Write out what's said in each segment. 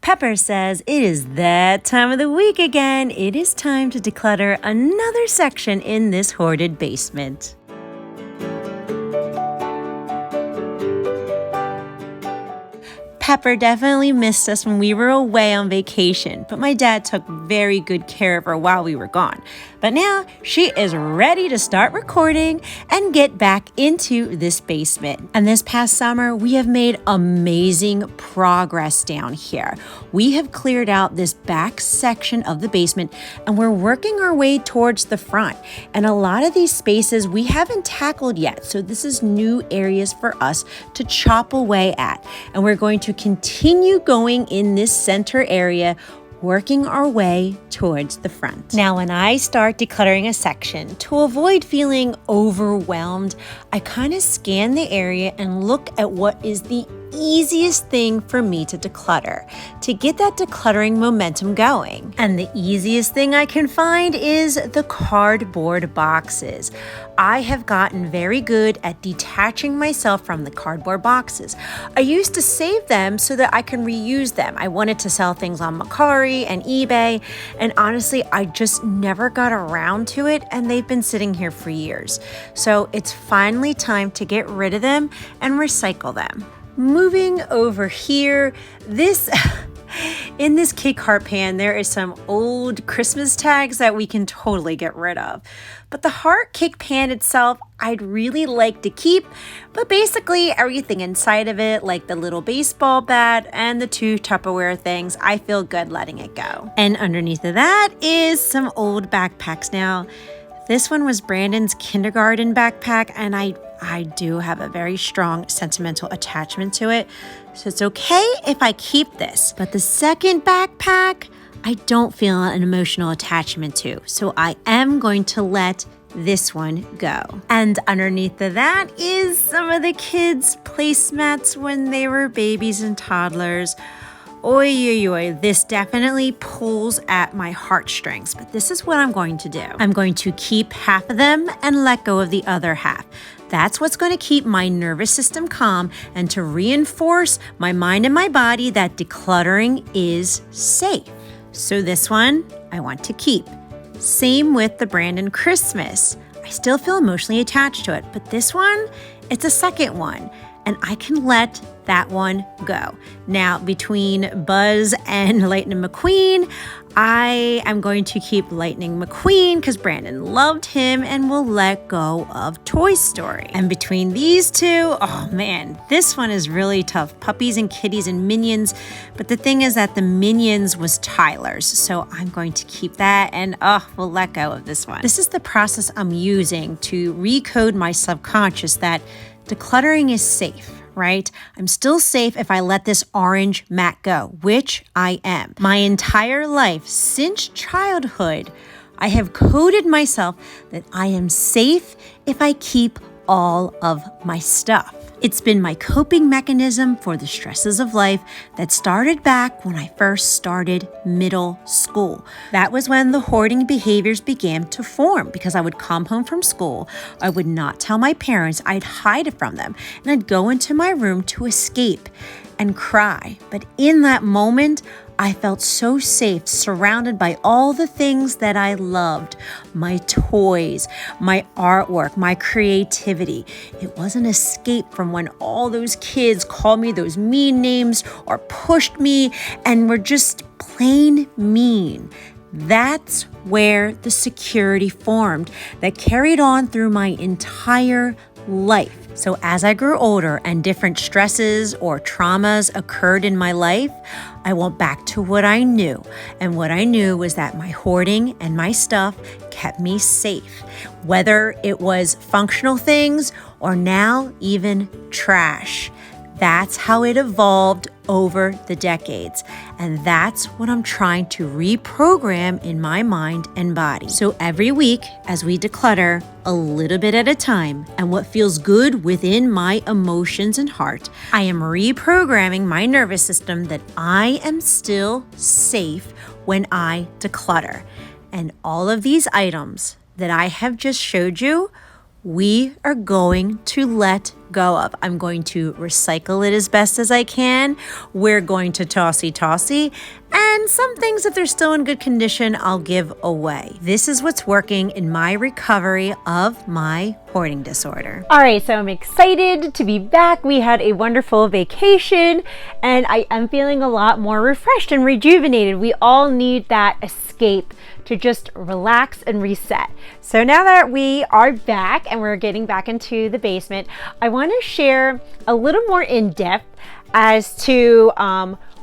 Pepper says it is that time of the week again. It is time to declutter another section in this hoarded basement. Pepper definitely missed us when we were away on vacation, but my dad took very good care of her while we were gone. But now she is ready to start recording and get back into this basement. And this past summer, we have made amazing progress down here. We have cleared out this back section of the basement and we're working our way towards the front. And a lot of these spaces we haven't tackled yet. So this is new areas for us to chop away at. And we're going to continue going in this center area, working our way towards the front. Now, when I start decluttering a section, to avoid feeling overwhelmed, I kind of scan the area and look at what is the easiest thing for me to declutter to get that decluttering momentum going. And the easiest thing I can find is the cardboard boxes. I have gotten very good at detaching myself from the cardboard boxes. I used to save them so that I can reuse them. I wanted to sell things on Mercari and eBay, and honestly, I just never got around to it, and they've been sitting here for years. So it's finally time to get rid of them and recycle them. Moving over here, in this cake heart pan, there is some old Christmas tags that we can totally get rid of. But the heart cake pan itself, I'd really like to keep, but basically everything inside of it, like the little baseball bat and the 2 Tupperware things, I feel good letting it go. And underneath of that is some old backpacks. Now, this one was Brandon's kindergarten backpack, and I do have a very strong sentimental attachment to it, so it's okay if I keep this. But the second backpack, I don't feel an emotional attachment to, so I am going to let this one go. And underneath of that is some of the kids' placemats when they were babies and toddlers. Oy, this definitely pulls at my heartstrings, but this is what I'm going to do. I'm going to keep half of them and let go of the other half. That's what's going to keep my nervous system calm and to reinforce my mind and my body that decluttering is safe. So this one I want to keep. Same with the Brandon Christmas. I still feel emotionally attached to it, but this one, it's a second one, and I can let that one go. Now, between Buzz and Lightning McQueen, I am going to keep Lightning McQueen because Brandon loved him and will let go of Toy Story. And between these two, oh man, this one is really tough. Puppies and kitties and Minions. But the thing is that the Minions was Tyler's. So I'm going to keep that and we'll let go of this one. This is the process I'm using to recode my subconscious that decluttering is safe. Right? I'm still safe if I let this orange mat go, which I am. My entire life since childhood, I have coded myself that I am safe if I keep all of my stuff. It's been my coping mechanism for the stresses of life that started back when I first started middle school. That was when the hoarding behaviors began to form because I would come home from school. I would not tell my parents. I'd hide it from them and I'd go into my room to escape and cry. But in that moment, I felt so safe, surrounded by all the things that I loved, my toys, my artwork, my creativity. It was an escape from when all those kids called me those mean names or pushed me and were just plain mean. That's where the security formed that carried on through my entire life. So as I grew older and different stresses or traumas occurred in my life, I went back to what I knew. And what I knew was that my hoarding and my stuff kept me safe, whether it was functional things or now even trash. That's how it evolved over the decades. And that's what I'm trying to reprogram in my mind and body. So every week, as we declutter a little bit at a time, and what feels good within my emotions and heart, I am reprogramming my nervous system that I am still safe when I declutter. And all of these items that I have just showed you we are going to let go of. I'm going to recycle it as best as I can. We're going to tossy, and some things, if they're still in good condition, I'll give away. This is what's working in my recovery of my hoarding disorder. All right, so I'm excited to be back. We had a wonderful vacation, and I am feeling a lot more refreshed and rejuvenated. We all need that escape to just relax and reset. So now that we are back and we're getting back into the basement, I want to share a little more in depth as to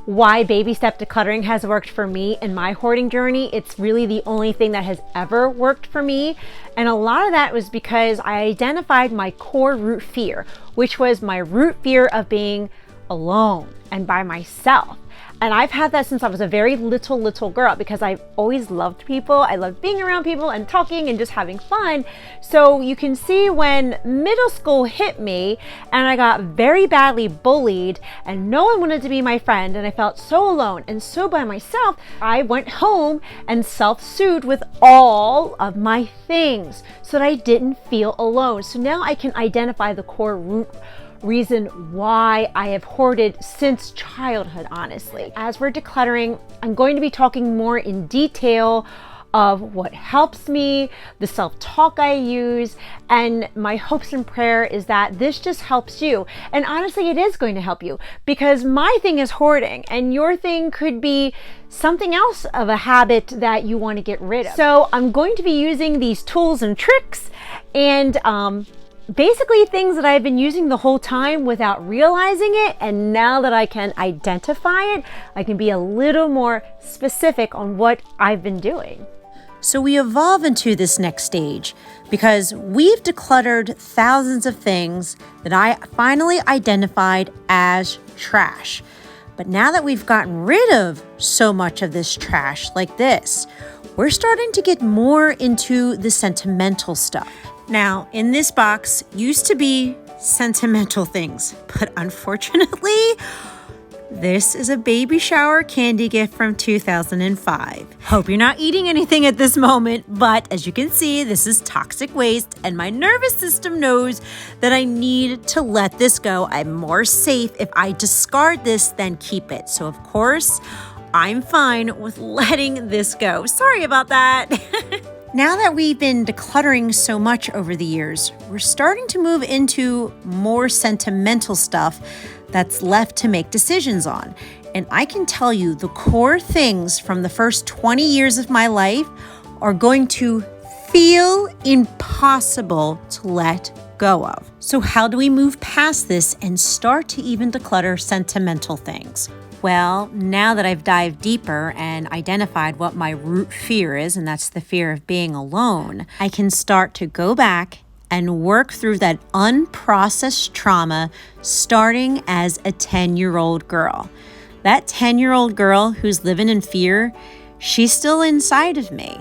why baby step decluttering has worked for me in my hoarding journey. It's really the only thing that has ever worked for me. And a lot of that was because I identified my core root fear, which was my root fear of being alone and by myself. And I've had that since I was a very little girl, because I've always loved people. I love being around people and talking and just having fun. So you can see when middle school hit me and I got very badly bullied and no one wanted to be my friend and I felt so alone and so by myself, I went home and self-soothed with all of my things so that I didn't feel alone. So now I can identify the core root reason why I have hoarded since childhood, honestly. As we're decluttering, I'm going to be talking more in detail of what helps me, the self-talk I use, and my hopes and prayer is that this just helps you. And honestly, it is going to help you, because my thing is hoarding and your thing could be something else of a habit that you want to get rid of. So I'm going to be using these tools and tricks and basically things that I've been using the whole time without realizing it, and now that I can identify it, I can be a little more specific on what I've been doing. So we evolve into this next stage because we've decluttered thousands of things that I finally identified as trash. But now that we've gotten rid of so much of this trash like this, we're starting to get more into the sentimental stuff. Now, in this box used to be sentimental things, but unfortunately, this is a baby shower candy gift from 2005. Hope you're not eating anything at this moment, but as you can see, this is toxic waste, and my nervous system knows that I need to let this go. I'm more safe if I discard this than keep it. So of course, I'm fine with letting this go. Sorry about that. Now that we've been decluttering so much over the years, we're starting to move into more sentimental stuff that's left to make decisions on. And I can tell you the core things from the first 20 years of my life are going to feel impossible to let go of. So how do we move past this and start to even declutter sentimental things? Well, now that I've dived deeper and identified what my root fear is, and that's the fear of being alone, I can start to go back and work through that unprocessed trauma starting as a 10-year-old girl. That 10-year-old girl who's living in fear, she's still inside of me.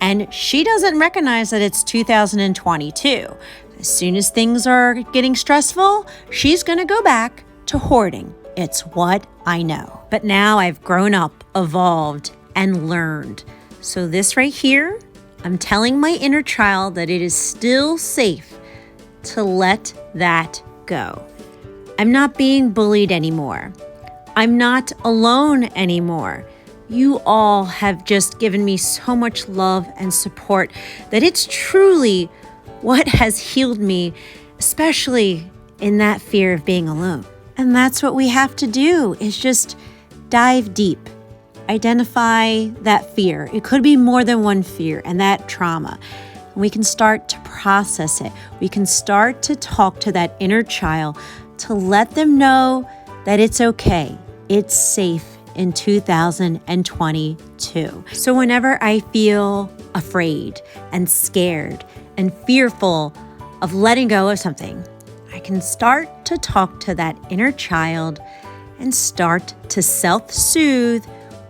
And she doesn't recognize that it's 2022. As soon as things are getting stressful, she's going to go back to hoarding. It's what I know. But now I've grown up, evolved, and learned. So this right here, I'm telling my inner child that it is still safe to let that go. I'm not being bullied anymore. I'm not alone anymore. You all have just given me so much love and support that it's truly what has healed me, especially in that fear of being alone. And that's what we have to do, is just dive deep. Identify that fear. It could be more than one fear, and that trauma. We can start to process it. We can start to talk to that inner child to let them know that it's okay. It's safe in 2022. So whenever I feel afraid and scared and fearful of letting go of something, I can start to talk to that inner child and start to self-soothe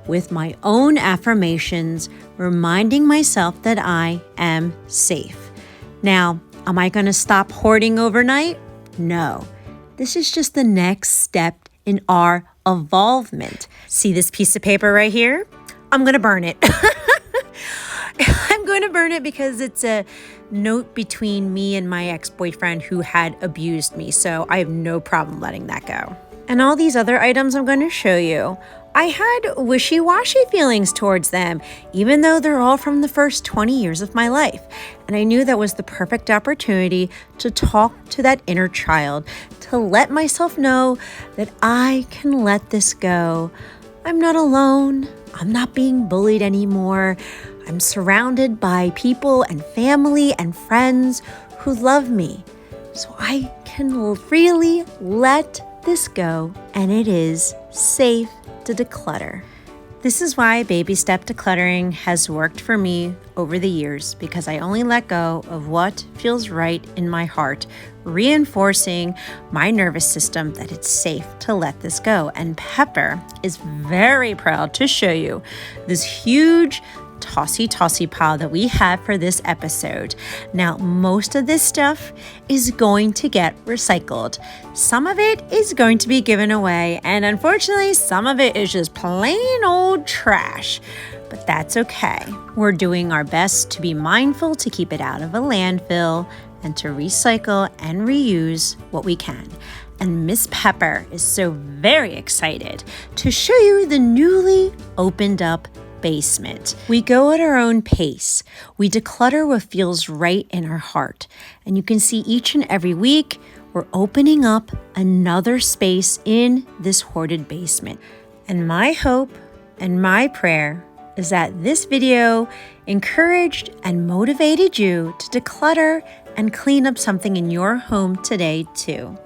with my own affirmations, reminding myself that I am safe. Now, am I going to stop hoarding overnight? No. This is just the next step in our evolvement. See this piece of paper right here? I'm going to burn it. I'm going going to burn it because it's a note between me and my ex-boyfriend who had abused me. So I have no problem letting that go. And all these other items I'm going to show you, I had wishy-washy feelings towards them, even though they're all from the first 20 years of my life. And I knew that was the perfect opportunity to talk to that inner child, to let myself know that I can let this go. I'm not alone. I'm not being bullied anymore. I'm surrounded by people and family and friends who love me. So I can really let this go, and it is safe to declutter. This is why baby step decluttering has worked for me over the years, because I only let go of what feels right in my heart, reinforcing my nervous system that it's safe to let this go. And Pepper is very proud to show you this huge tossy pile that we have for this episode. Now, most of this stuff is going to get recycled. Some of it is going to be given away, and unfortunately, some of it is just plain old trash. But that's okay. We're doing our best to be mindful to keep it out of a landfill and to recycle and reuse what we can. And Miss Pepper is so very excited to show you the newly opened up basement. We go at our own pace. We declutter what feels right in our heart. And you can see each and every week, we're opening up another space in this hoarded basement. And my hope and my prayer is that this video encouraged and motivated you to declutter and clean up something in your home today too.